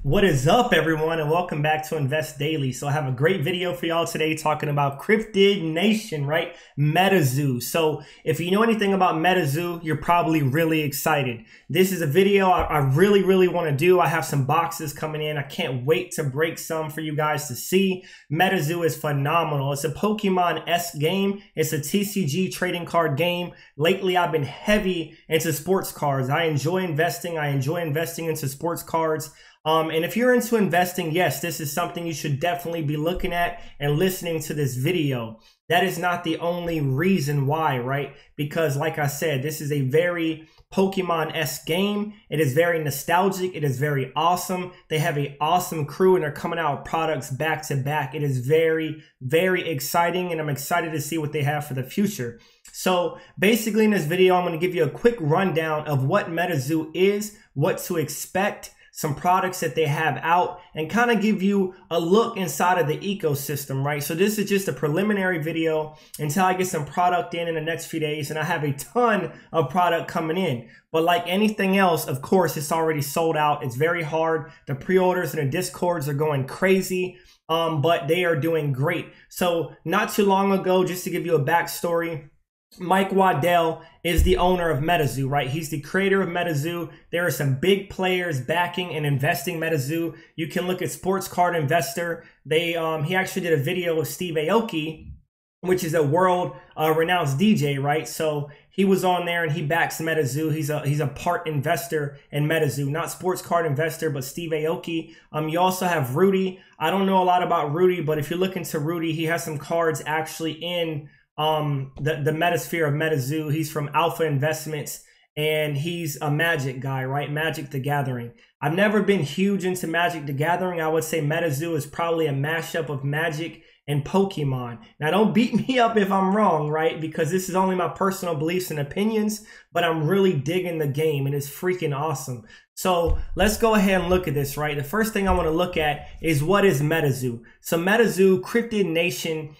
What is up, everyone, and welcome back to Invest Daily. So I have a great video for y'all today talking about Cryptid Nation, right? Metazoo. So if you know anything about Metazoo, you're probably really excited. This is a video I really want to do. I have some boxes coming in. I can't wait to break some for you guys to see. Metazoo is phenomenal. It's a Pokemon-esque game. It's a TCG trading card game. Lately, I've been heavy into sports cards. I enjoy investing. I enjoy investing into sports cards. And if you're into investing, yes, this is something you should definitely be looking at and listening to this video. That is not the only reason why, right? Because like I said, this is a very Pokemon-esque game. It is very nostalgic. It is very awesome. They have an awesome crew and they're coming out with products back to back. It is very exciting, and I'm excited to see what they have for the future. So basically in this video, I'm going to give you a quick rundown of what Metazoo is, what to expect, some products that they have out, and kind of give you a look inside of the ecosystem, right? So this is just a preliminary video until I get some product in the next few days, and I have a ton of product coming in. But like anything else, of course, it's already sold out. It's very hard. The pre-orders and the discords are going crazy, but they are doing great. So not too long ago, just to give you a backstory, Mike Waddell is the owner of Metazoo, right? He's the creator of Metazoo. There are some big players backing and investing Metazoo. You can look at Sports Card Investor. He actually did a video with Steve Aoki, which is a world renowned DJ, right? So he was on there and he backs Metazoo. He's a part investor in Metazoo, not Sports Card Investor, but Steve Aoki. You also have Rudy. I don't know a lot about Rudy, but if you look into Rudy, he has some cards actually in the metasphere of Metazoo. He's from Alpha Investments and he's a Magic guy, right? Magic the Gathering. I've never been huge into Magic the Gathering. I would say Metazoo is probably a mashup of Magic and Pokemon. Now don't beat me up if I'm wrong, right? Because this is only my personal beliefs and opinions, but I'm really digging the game and it's freaking awesome. So let's go ahead and look at this, right? The first thing I want to look at is what is Metazoo. So Metazoo, Cryptid Nation,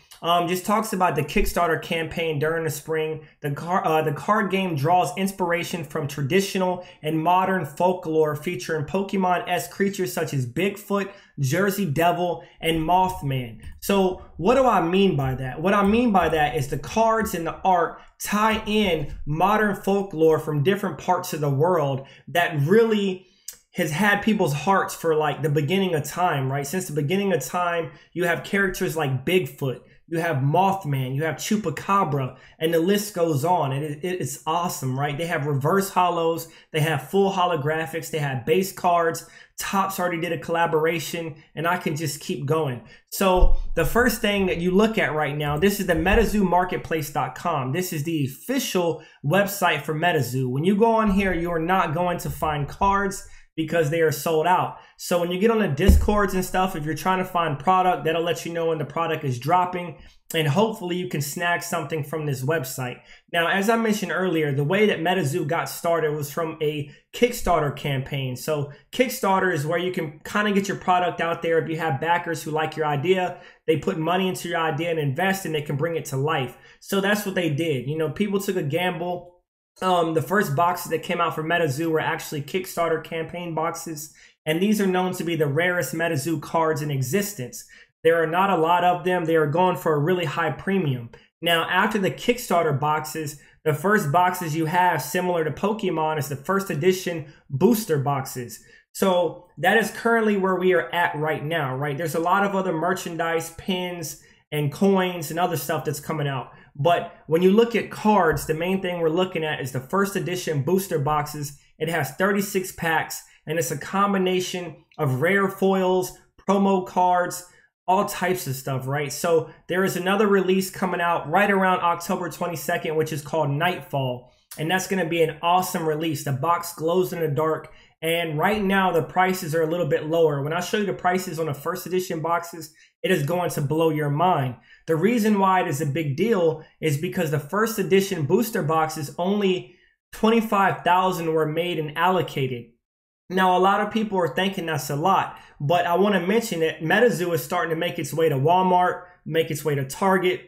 just talks about the Kickstarter campaign during the spring. The card game draws inspiration from traditional and modern folklore featuring Pokemon-esque creatures such as Bigfoot, Jersey Devil, and Mothman. So what do I mean by that? What I mean by that is the cards and the art tie in modern folklore from different parts of the world that really has had people's hearts for like the beginning of time, right? Since the beginning of time, you have characters like Bigfoot, you have Mothman, you have Chupacabra, and the list goes on. And it's awesome, right? They have reverse holos, they have full holographics, they have base cards. Topps already did a collaboration, and I can just keep going. So the first thing that you look at right now, this is the MetazooMarketplace.com. This is the official website for Metazoo. When you go on here, you are not going to find cards because they are sold out. So when you get on the discords and stuff, if you're trying to find product, that'll let you know when the product is dropping, and hopefully you can snag something from this website. Now, as I mentioned earlier, the way that Metazoo got started was from a Kickstarter campaign. So Kickstarter is where you can kind of get your product out there. If you have backers who like your idea, they put money into your idea and invest, and they can bring it to life. So that's what they did. You know, people took a gamble. The first boxes that came out for Metazoo were actually Kickstarter campaign boxes, and these are known to be the rarest Metazoo cards in existence. There are not a lot of them. They are going for a really high premium. Now, after the Kickstarter boxes, the first boxes you have, similar to Pokemon, is the first edition booster boxes. So that is currently where we are at right now, right? There's a lot of other merchandise, pins, and coins and other stuff that's coming out. But when you look at cards, the main thing we're looking at is the first edition booster boxes. It has 36 packs, and it's a combination of rare foils, promo cards, all types of stuff, right? So there is another release coming out right around October 22nd, which is called Nightfall. And that's going to be an awesome release. The box glows in the dark. And right now, the prices are a little bit lower. When I show you the prices on the first edition boxes, it is going to blow your mind. The reason why it is a big deal is because the first edition booster boxes, only 25,000 were made and allocated. Now, a lot of people are thinking that's a lot, but I want to mention that Metazoo is starting to make its way to Walmart, make its way to Target,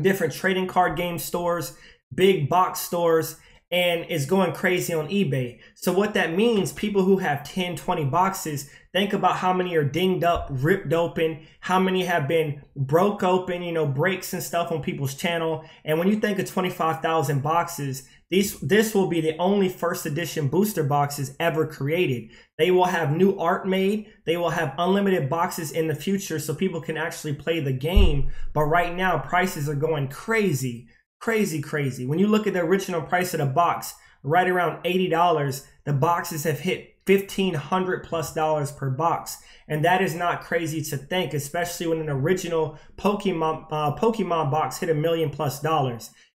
different trading card game stores, big box stores, and it's going crazy on eBay. So what that means, people who have 10, 20 boxes, think about how many are dinged up, ripped open, how many have been broke open, you know, breaks and stuff on people's channel. And when you think of 25,000 boxes, this will be the only first edition booster boxes ever created. They will have new art made. They will have unlimited boxes in the future so people can actually play the game. But right now, prices are going crazy. Crazy. When you look at the original price of the box, right around $80, the boxes have hit $1,500+ per box. And that is not crazy to think, especially when an original Pokemon box hit $1 million+.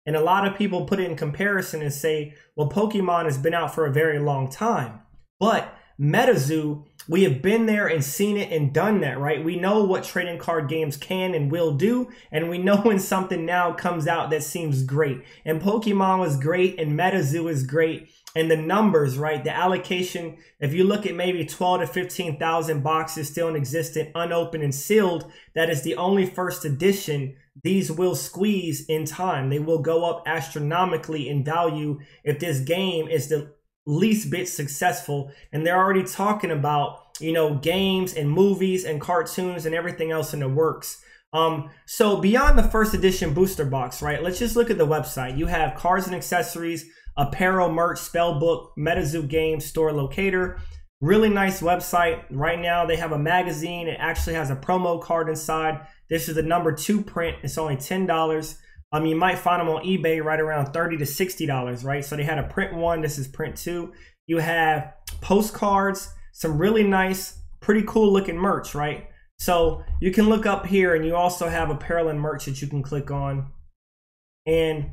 And a lot of people put it in comparison and say, well, Pokemon has been out for a very long time. But Metazoo, we have been there and seen it and done that, right? We know what trading card games can and will do, and we know when something now comes out that seems great. And Pokemon was great, and Metazoo is great, and the numbers, right? The allocation, if you look at maybe 12 to 15,000 boxes still in existence, unopened and sealed, that is the only first edition. These will squeeze in time. They will go up astronomically in value if this game is the least bit successful. And they're already talking about, you know, games and movies and cartoons and everything else in the works. So beyond the first edition booster box, right, let's just look at the website. You have cards and accessories, apparel, merch, spell book, Metazoo game, store locator. Really nice website. Right now they have a magazine. It actually has a promo card inside. This is the #2 print. It's only $10. You might find them on eBay right around $30 to $60, right? So they had a print 1. This is print 2. You have postcards, some really nice, pretty cool looking merch, right? So you can look up here, and you also have apparel and merch that you can click on. And,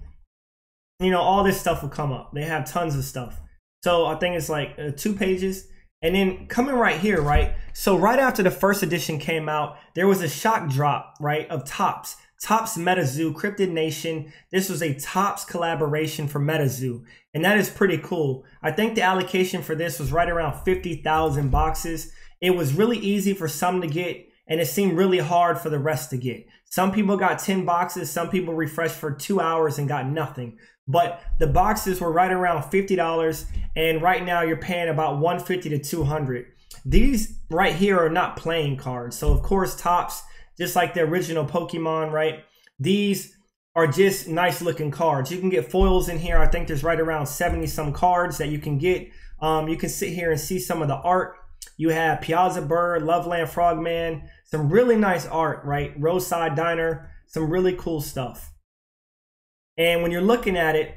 you know, all this stuff will come up. They have tons of stuff. So I think it's like 2 pages. And then coming right here, right? So right after the first edition came out, there was a shock drop, right, of Topps. Topps Metazoo, Cryptid Nation. This was a Topps collaboration for Metazoo. And that is pretty cool. I think the allocation for this was right around 50,000 boxes. It was really easy for some to get, and it seemed really hard for the rest to get. Some people got 10 boxes. Some people refreshed for 2 hours and got nothing. But the boxes were right around $50, and right now you're paying about $150 to $200. These right here are not playing cards. So of course Topps, just like the original Pokemon, right? These are just nice looking cards. You can get foils in here. I think there's right around 70 some cards that you can get. You can sit here and see some of the art. You have Piazza Bird, Loveland Frogman, some really nice art, right? Roadside Diner, some really cool stuff. And when you're looking at it,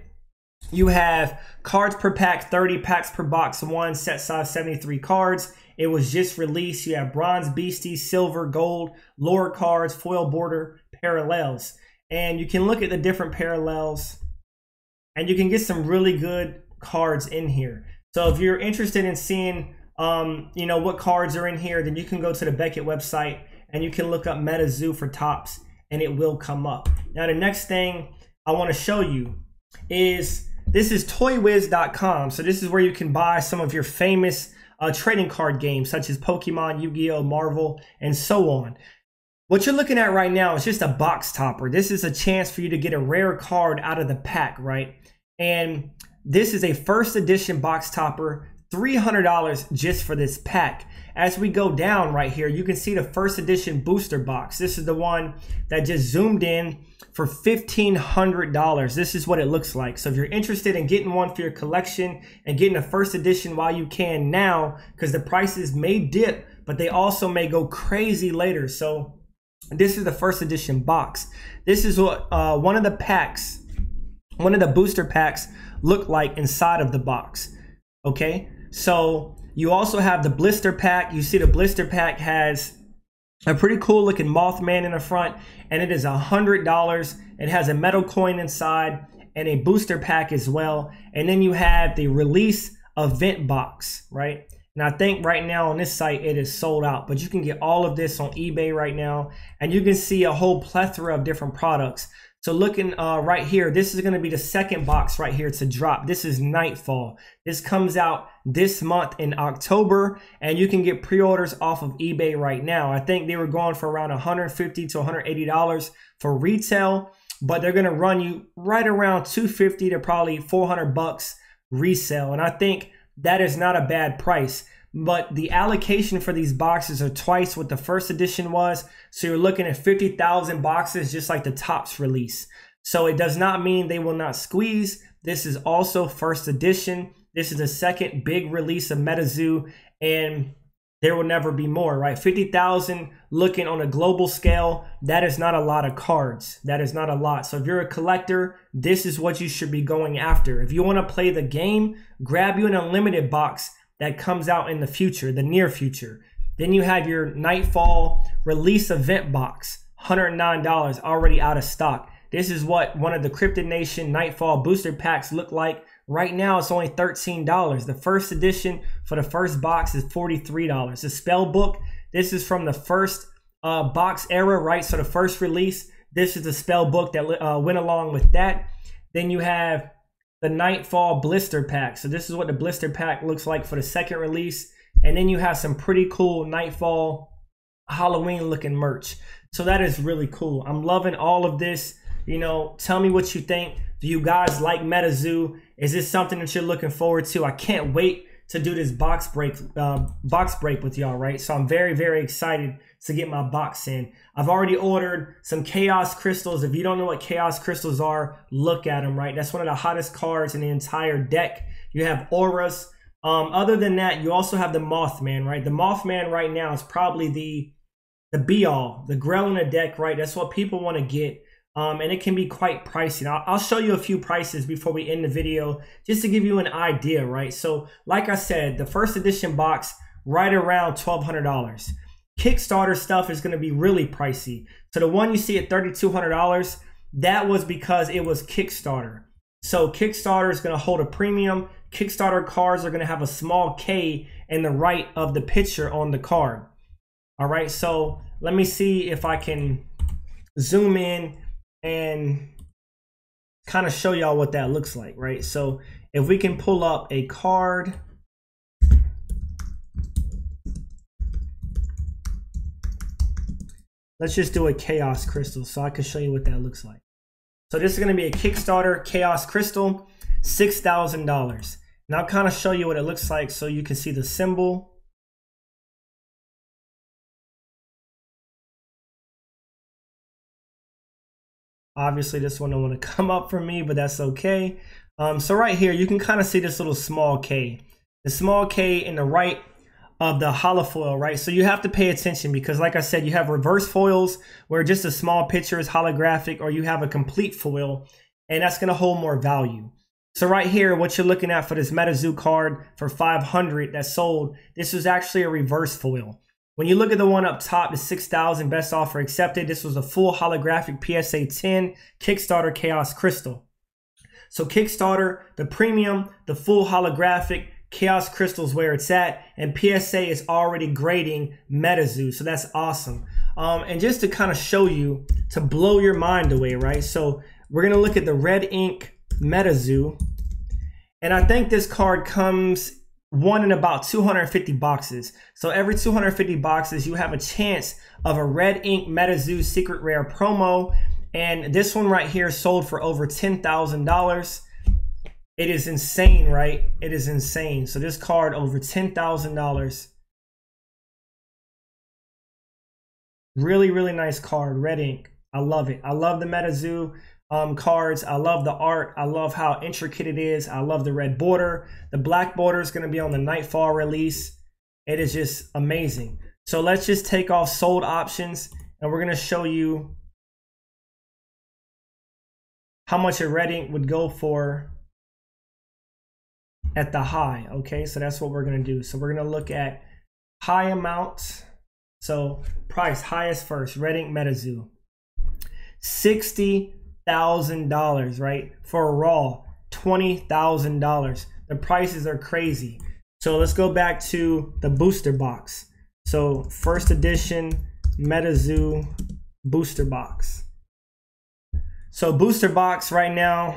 you have cards per pack, 30 packs per box, 1 set size 73 cards. It was just released. You have bronze, beastie, silver, gold, lore cards, foil border, parallels. And you can look at the different parallels, and you can get some really good cards in here. So if you're interested in seeing, you know, what cards are in here, then you can go to the Beckett website and you can look up Metazoo for Topps, and it will come up. Now, the next thing I want to show you is, this is toywiz.com. So this is where you can buy some of your famous trading card games such as Pokemon, Yu-Gi-Oh, Marvel, and so on. What you're looking at right now is just a box topper. This is a chance for you to get a rare card out of the pack, right? And this is a first edition box topper, $300 just for this pack. As we go down right here, you can see the first edition booster box. This is the one that just zoomed in for $1,500. This is what it looks like. So if you're interested in getting one for your collection and getting a first edition while you can now, because the prices may dip, but they also may go crazy later. So this is the first edition box. This is what one of the booster packs look like inside of the box. Okay, so you also have the blister pack. You see the blister pack has a pretty cool looking Mothman in the front, and it is $100. It has a metal coin inside and a booster pack as well. And then you have the release event box, right? And I think right now on this site it is sold out, but you can get all of this on eBay right now, and you can see a whole plethora of different products. So looking right here, this is going to be the second box right here to drop. This is Nightfall. This comes out this month in October, and you can get pre-orders off of eBay right now. I think they were going for around $150 to $180 for retail. but they're going to run you right around 250 to probably 400 bucks resale. And I think that is not a bad price. But the allocation for these boxes are twice what the first edition was. So you're looking at 50,000 boxes, just like the Topps release. So it does not mean they will not squeeze. This is also first edition. This is the second big release of Metazoo, and there will never be more, right? 50,000 looking on a global scale, that is not a lot of cards. That is not a lot. So if you're a collector, this is what you should be going after. If you want to play the game, grab you an unlimited box that comes out in the future, the near future. Then you have your Nightfall release event box, $109, already out of stock. This is what one of the Cryptid Nation Nightfall booster packs look like. Right now, it's only $13. The first edition for the first box is $43. The spell book, this is from the first box era, right? So the first release, this is the spell book that went along with that. Then you have the Nightfall blister pack. So this is what the blister pack looks like for the second release. And then you have some pretty cool Nightfall Halloween looking merch. So that is really cool. I'm loving all of this. You know, tell me what you think. Do you guys like Metazoo? Is this something that you're looking forward to? I can't wait to do this box break with y'all, right? So I'm very, very excited to get my box in. I've already ordered some Chaos Crystals. If you don't know what Chaos Crystals are, look at them, right? That's one of the hottest cards in the entire deck. You have auras. Other than that, you also have the Mothman, right? The Mothman right now is probably the be-all, the grail in the deck, right? That's what people want to get. And it can be quite pricey. I'll show you a few prices before we end the video, just to give you an idea, right? So like I said, the first edition box, right around $1,200. Kickstarter stuff is going to be really pricey. So the one you see at $3,200, that was because it was Kickstarter. So Kickstarter is going to hold a premium. Kickstarter cards are going to have a small K in the right of the picture on the card. All right, so let me see if I can zoom in and kind of show y'all what that looks like, right? So if we can pull up a card, let's just do a Chaos Crystal so I can show you what that looks like. So this is going to be a Kickstarter Chaos Crystal, $6,000. Now I'll kind of show you what it looks like so you can see the symbol. Obviously, this one don't want to come up for me, but that's okay. So right here, you can kind of see this little small K. The small K in the right of the holofoil, right? So you have to pay attention because, like I said, you have reverse foils where just a small picture is holographic, or you have a complete foil, and that's going to hold more value. So right here, what you're looking at for this Metazoo card for $500 that sold, this was actually a reverse foil. When you look at the one up top, the 6,000 best offer accepted, this was a full holographic PSA 10 Kickstarter Chaos Crystal. So Kickstarter, the premium, the full holographic Chaos Crystal's where it's at, and PSA is already grading Metazoo, so that's awesome. And just to kind of show you, to blow your mind away, right? So we're gonna look at the red ink Metazoo, and I think this card comes one in about 250 boxes. So every 250 boxes, you have a chance of a red ink Metazoo secret rare promo. And this one right here sold for over $10,000. It is insane, right? It is insane. So this card over $10,000. Really, really nice card, red ink. I love it. I love the Metazoo cards. I love the art. I love how intricate it is. I love the red border. The black border is going to be on the Nightfall release. It is just amazing. So let's just take off sold options, and we're going to show you how much a red ink would go for at the high. Okay, so that's what we're going to do. So we're going to look at high amount. So price highest first, red ink Metazoo, $60,000, right? For a raw, $20,000. The prices are crazy. So let's go back to the booster box. So first edition Metazoo booster box. So booster box right now,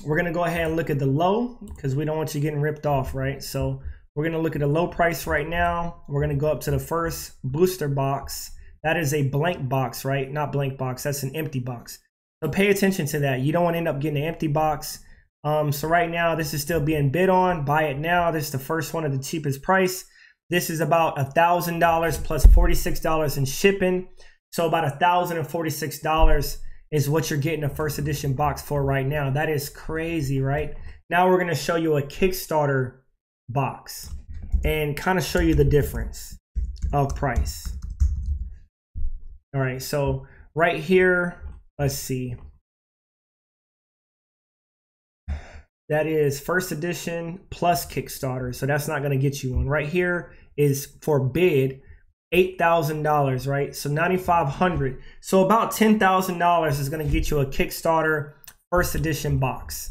we're gonna go ahead and look at the low because we don't want you getting ripped off, right? So we're gonna look at the low price right now. We're gonna go up to the first booster box. that is a blank box, right? Not blank box, that's an empty box. So pay attention to that. You don't want to end up getting an empty box. So right now, this is still being bid on. Buy it now. This is the first one at the cheapest price. This is about $1,000 plus $46 in shipping. So about $1,046 is what you're getting a first edition box for right now. That is crazy, right? Now we're going to show you a Kickstarter box and kind of show you the difference of price. All right, so right here, let's see. That is first edition plus Kickstarter. So that's not going to get you one. Right here is for bid $8,000, right? So $9,500. So about $10,000 is going to get you a Kickstarter first edition box.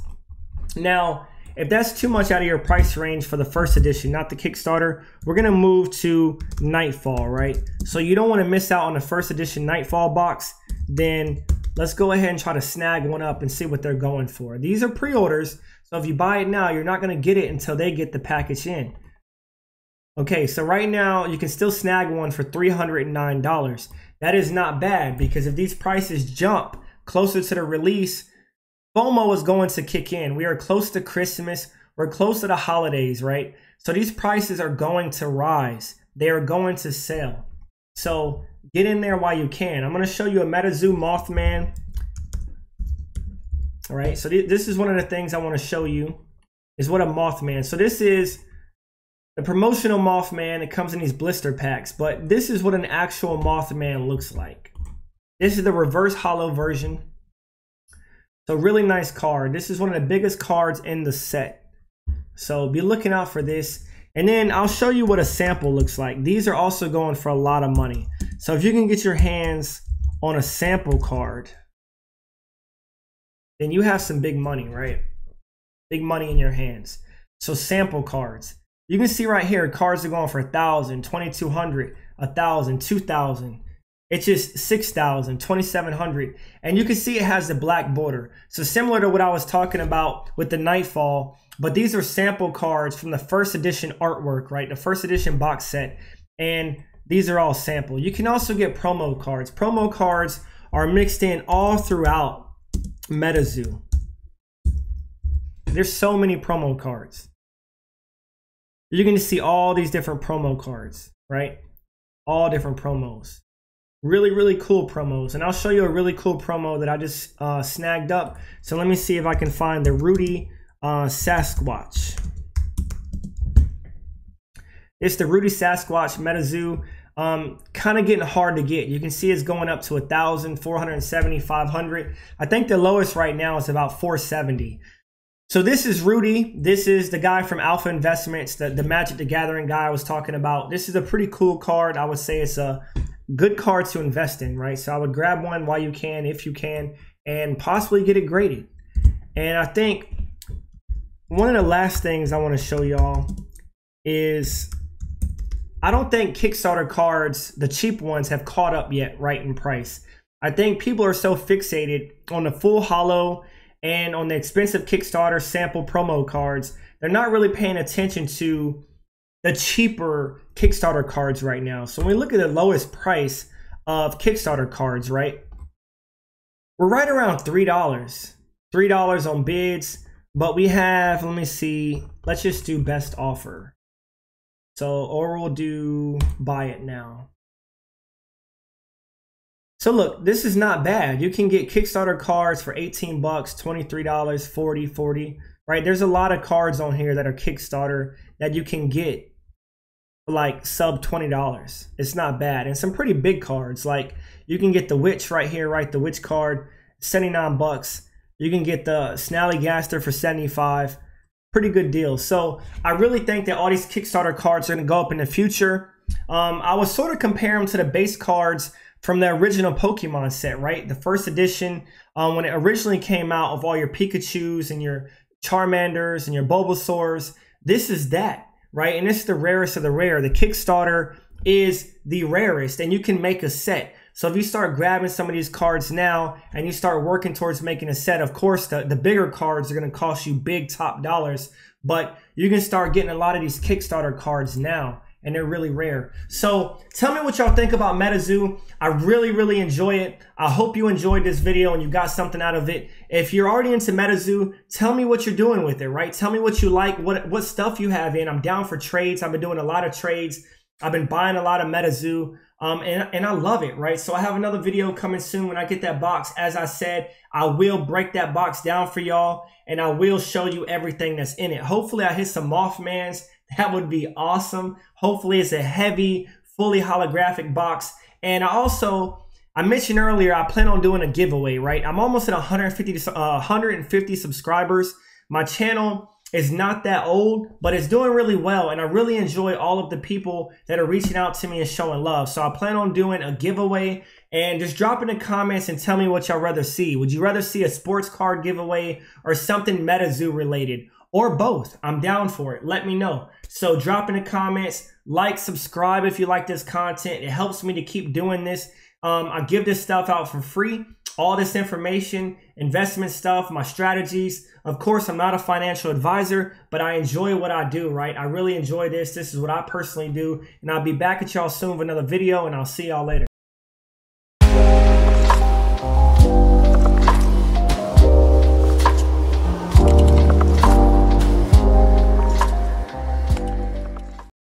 Now, if that's too much out of your price range for the first edition, not the Kickstarter, we're going to move to Nightfall, right? So you don't want to miss out on the first edition Nightfall box. Then let's go ahead and try to snag one up and see what they're going for. These are pre-orders. So if you buy it now, you're not going to get it until they get the package in. Okay, so right now you can still snag one for $309. That is not bad, because if these prices jump closer to the release, FOMO is going to kick in. We are close to Christmas. We're close to the holidays, right? So these prices are going to rise. They are going to sell. So get in there while you can. I'm going to show you a Metazoo Mothman. All right, so this is one of the things I want to show you is what a Mothman. So this is the promotional Mothman. It comes in these blister packs, but this is what an actual Mothman looks like. This is the reverse hollow version. So really nice card. This is one of the biggest cards in the set. So be looking out for this. And then I'll show you what a sample looks like. These are also going for a lot of money. So if you can get your hands on a sample card, then you have some big money, right? Big money in your hands. So sample cards. You can see right here, cards are going for $1,000, $2,200, $1,000, $2,000. It's just $6,000, $2,700. And you can see it has the black border. So similar to what I was talking about with the Nightfall, but these are sample cards from the first edition artwork, right? The first edition box set. And these are all sample. You can also get promo cards. Promo cards are mixed in all throughout Metazoo. There's so many promo cards. You're going to see all these different promo cards, right? All different promos. Really, really cool promos. And I'll show you a really cool promo that I just snagged up. So let me see if I can find the Rudy Sasquatch. It's the Rudy Sasquatch Metazoo. Kind of getting hard to get. You can see it's going up to 1,000, 470, 500. I think the lowest right now is about 470. So this is Rudy. This is the guy from Alpha Investments, the Magic the Gathering guy I was talking about. This is a pretty cool card. I would say it's a good card to invest in, right? So I would grab one while you can, if you can, and possibly get it graded. And I think one of the last things I want to show y'all is I don't think Kickstarter cards, the cheap ones, have caught up yet, right, in price. I think people are so fixated on the full hollow and on the expensive Kickstarter sample promo cards, they're not really paying attention to the cheaper Kickstarter cards right now. So when we look at the lowest price of Kickstarter cards, right, we're right around $3. $3 on bids, but we have, let me see, let's just do best offer. So, or we'll do buy it now. So look, this is not bad. You can get Kickstarter cards for 18 bucks, $23, 40, right? There's a lot of cards on here that are Kickstarter that you can get for like sub $20. It's not bad. And some pretty big cards, like you can get the Witch right here, right? The Witch card, 79 bucks. You can get the Snallygaster for 75. Pretty good deal. So I really think that all these Kickstarter cards are going to go up in the future. I was sort of comparing them to the base cards from the original Pokemon set, right? The first edition, when it originally came out, of all your Pikachus and your Charmanders and your Bulbasaurs, this is that, right? And this is the rarest of the rare. The Kickstarter is the rarest, and you can make a set. So if you start grabbing some of these cards now and you start working towards making a set, of course, the bigger cards are going to cost you big top dollars, but you can start getting a lot of these Kickstarter cards now. and they're really rare. So tell me what y'all think about Metazoo. I really enjoy it. I hope you enjoyed this video and you got something out of it. If you're already into Metazoo, tell me what you're doing with it, right? Tell me what you like, what stuff you have in. I'm down for trades. I've been doing a lot of trades. I've been buying a lot of Metazoo, and I love it, right? So I have another video coming soon when I get that box. As I said, I will break that box down for y'all, and I will show you everything that's in it. Hopefully I hit some Mothmans. That would be awesome. Hopefully it's a heavy, fully holographic box. And I mentioned earlier, I plan on doing a giveaway, right? I'm almost at 150 subscribers. My channel is not that old, but it's doing really well. And I really enjoy all of the people that are reaching out to me and showing love. So I plan on doing a giveaway, and just drop in the comments and tell me what y'all rather see. Would you rather see a sports card giveaway or something Metazoo related, or both? I'm down for it. Let me know. So drop in the comments, like, subscribe if you like this content. It helps me to keep doing this. I give this stuff out for free. All this information, investment stuff, my strategies. Of course, I'm not a financial advisor, but I enjoy what I do, right? I really enjoy this. This is what I personally do. And I'll be back at y'all soon with another video, and I'll see y'all later.